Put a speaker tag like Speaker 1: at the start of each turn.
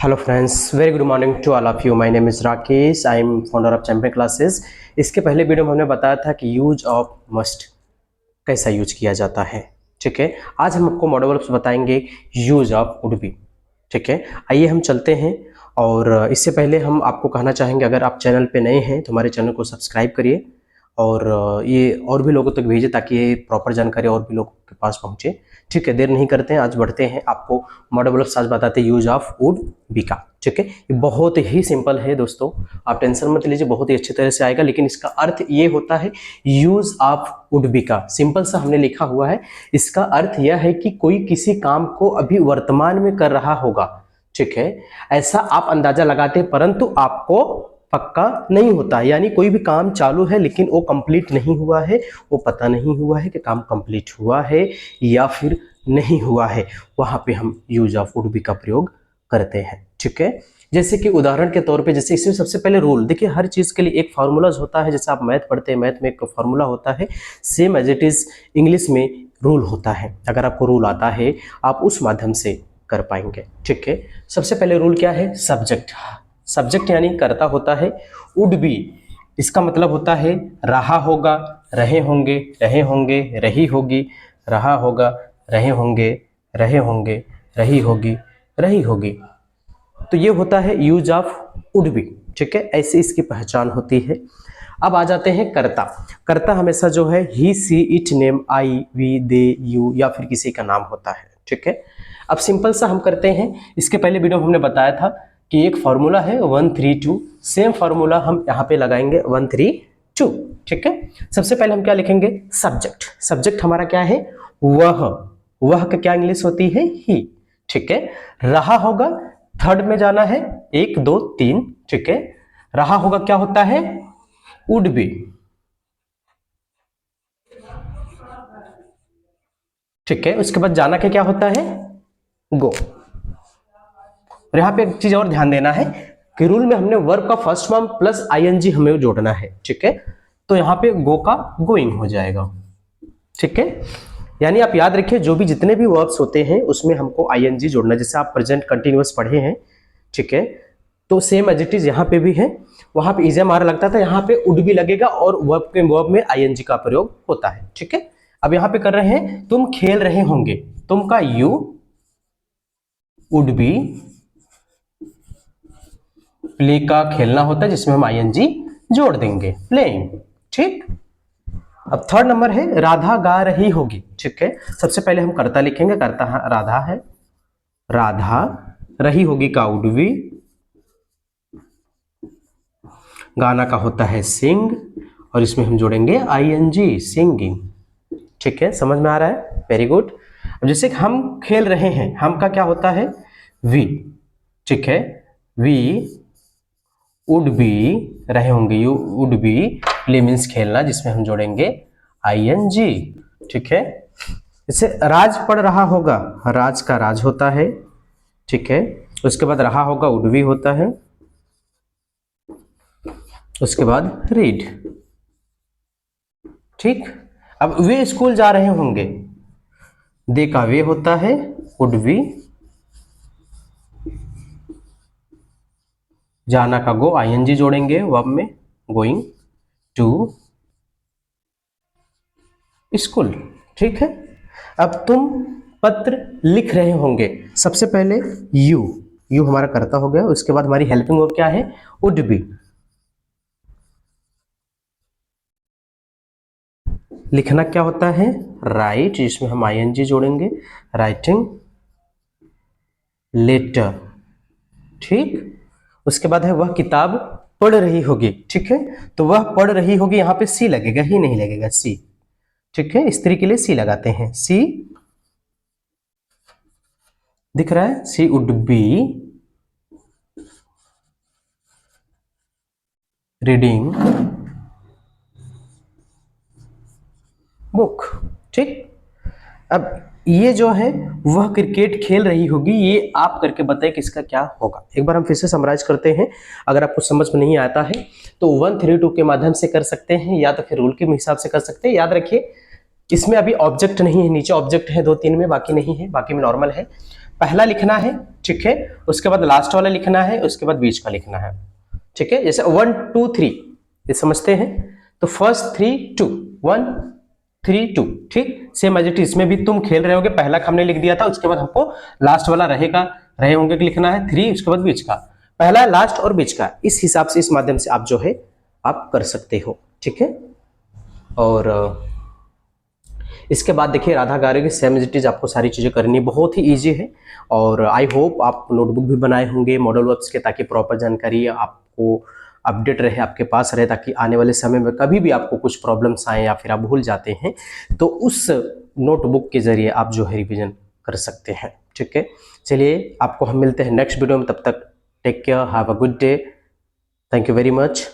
Speaker 1: Hello friends, very good morning to all of you. My name is Rakesh, I am founder of Champion Classes. इसके पहले video में हमने बताया था कि यूज ऑफ मस्ट कैसा यूज किया जाता है। ठीक है, आज हम आपको मॉडल वर्ब्स बताएंगे यूज ऑफ वुड बी। ठीक है, आइए हम चलते हैं। और इससे पहले हम आपको कहना चाहेंगे, अगर आप चैनल पे नए हैं तो हमारे चैनल को सब्सक्राइब करिए और ये और भी लोगों तक भेजिए ताकि ये प्रॉपर जानकारी और भी लोगों के पास पहुंचे। ठीक है, देर नहीं करते हैं, आज बढ़ते हैं। आपको मॉडल वर्ब्स आज बताते हैं यूज ऑफ वुड बी का। ठीक है, ये बहुत ही सिंपल है दोस्तों, आप टेंशन मत लीजिए, बहुत ही अच्छी तरह से आएगा। लेकिन इसका अर्थ ये होता है यूज ऑफ वुड बी का, सिंपल सा हमने लिखा हुआ है। इसका अर्थ यह है कि कोई किसी काम को अभी वर्तमान में कर रहा होगा। ठीक है, ऐसा आप अंदाजा लगाते हैं, परंतु आपको पक्का नहीं होता है। यानी कोई भी काम चालू है लेकिन वो कंप्लीट नहीं हुआ है, वो पता नहीं हुआ है कि काम कंप्लीट हुआ है या फिर नहीं हुआ है, वहां पे हम यूज ऑफ वुड बी का प्रयोग करते हैं। ठीक है, जैसे कि उदाहरण के तौर पे, जैसे इसमें सबसे पहले रूल देखिए, हर चीज के लिए एक फार्मूलाज होता है। जैसे आप मैथ पढ़ते हैं, मैथ में एक फार्मूला होता है, same as it is English में रूल होता है। अगर आपको रूल आता है आप उस माध्यम से कर पाएंगे। ठीक है, सबसे पहले रूल क्या है? सब्जेक्ट। सब्जेक्ट यानी कर्ता होता है। वुड बी, इसका मतलब होता है रहा होगा, रहे होंगे, रहे होंगे, रही होगी, रहा होगा, रहे होंगे, रहे होंगे, रही होगी, रही होगी। तो ये होता है यूज ऑफ वुड बी। ठीक है, ऐसे इसकी पहचान होती है। अब आ जाते हैं कर्ता। कर्ता हमेशा जो है he, she, it, name, I, we, they, you या फिर किसी का नाम होता है। ठीक है, अब सिंपल सा हम करते हैं। इसके पहले वीडियो में हमने बताया था कि एक फॉर्मूला है 132, सेम फॉर्मूला हम यहाँ पे लगाएंगे 132। ठीक है, सबसे पहले हम क्या लिखेंगे? सब्जेक्ट। सब्जेक्ट हमारा क्या है? वह का क्या इंग्लिश होती है? ही। ठीक है, रहा होगा, थर्ड में जाना है, 1 2 3। ठीक है, रहा होगा क्या होता है? Would be. ठीक है, उसके बाद जाना के क्या होता है? गो। और यहाँ पे एक चीज और ध्यान देना है कि रूल में हमने वर्ब का फर्स्ट फॉर्म प्लस आईएनजी हमें जोड़ना है। ठीक है, तो यहाँ पे गो का गोइंग हो जाएगा। ठीक है, यानी आप याद रखिए, जो भी जितने भी वर्ब्स होते हैं उसमें हमको आईएनजी जोड़ना है। जैसे आप प्रेजेंट कंटिन्यूअस पढ़े हैं, ठीक है, तो सेम एज इट इज यहाँ पे भी है। वहां पे इजे हमारा लगता था, यहाँ पे वुड भी लगेगा और वर्ब में आईएनजी का प्रयोग होता है। ठीक है, अब यहाँ पे कर रहे हैं, तुम खेल रहे होंगे, तुम का यू, वुड बी, प्ले का खेलना होता है जिसमें हम आईएनजी जोड़ देंगे, प्लेइंग। ठीक, अब थर्ड नंबर है राधा गा रही होगी। ठीक है, सबसे पहले हम कर्ता लिखेंगे, कर्ता राधा है, राधा, रही होगी का वुड बी, गाना का होता है सिंग और इसमें हम जोड़ेंगे आईएनजी, सिंगिंग। ठीक है, समझ में आ रहा है? Very good. अब जैसे हम खेल रहे हैं, हम का क्या होता है? वी। ठीक है, वी वुड बी, रहे होंगे, you would be, play means खेलना जिसमें हम जोड़ेंगे आईएनजी। ठीक है, जैसे राज पढ़ रहा होगा, राज का राज होता है। ठीक है, उसके बाद रहा होगा, वुड बी होता है, उसके बाद रीड। ठीक, अब वे स्कूल जा रहे होंगे, दे का वे होता है, वुड बी, जाना का गो, आईएनजी जोड़ेंगे वर्ब में, गोइंग टू स्कूल। ठीक है, अब तुम पत्र लिख रहे होंगे, सबसे पहले यू हमारा कर्ता हो गया, उसके बाद हमारी हेल्पिंग वर्ब क्या है? Would be. लिखना क्या होता है? राइट, जिसमें हम आईएनजी जोड़ेंगे, राइटिंग लेटर। ठीक, उसके बाद है वह किताब पढ़ रही होगी। ठीक है, तो वह पढ़ रही होगी, यहाँ पे सी लगेगा, ही नहीं लगेगा, सी। ठीक है, स्त्री के लिए सी लगाते हैं, सी दिख रहा है, सी वुड बी रीडिंग बुक। ठीक, अब ये जो है वह क्रिकेट खेल रही होगी, ये आप करके बताएं कि इसका क्या होगा। एक बार हम फिर से समराइज करते हैं, अगर आपको समझ में नहीं आता है तो 132 के माध्यम से कर सकते हैं या तो फिर रूल के हिसाब से कर सकते हैं। याद रखिए, इसमें अभी ऑब्जेक्ट नहीं है, नीचे ऑब्जेक्ट है 2 3 में, बाकी नहीं है, बाकी में नॉर्मल है। पहला लिखना है, ठीक है, उसके बाद लास्ट वाला लिखना है, उसके बाद बीच का लिखना है, ठीक है। जैसे 1 2 3 ये समझते हैं, तो फर्स्ट 3 2 1 3 2, ठीक। सेम एज इट इज, इसमें भी तुम खेल रहे होगे, पहला हमने लिख दिया था, उसके बाद हमको लास्ट वाला रहे होंगे कि लिखना है 3, उसके बाद बीच का, पहला लास्ट और बीच का, इस हिसाब से, इस माध्यम से आप जो है आप कर सकते हो, ठीक है। और इसके बाद देखिए राधा गा रही है, सेम एज इट इज आपको सारी चीज़ें करनी बहुत ही ईजी है। और आई होप आप नोटबुक भी बनाए होंगे मॉडल वर्ब्स के, ताकि प्रॉपर जानकारी आपको अपडेट रहे, आपके पास रहे, ताकि आने वाले समय में कभी भी आपको कुछ प्रॉब्लम्स आए या फिर आप भूल जाते हैं तो उस नोटबुक के जरिए आप जो है रिविजन कर सकते हैं, ठीक है। चलिए आपको हम मिलते हैं नेक्स्ट वीडियो में, तब तक take care, have a good day, thank you very much.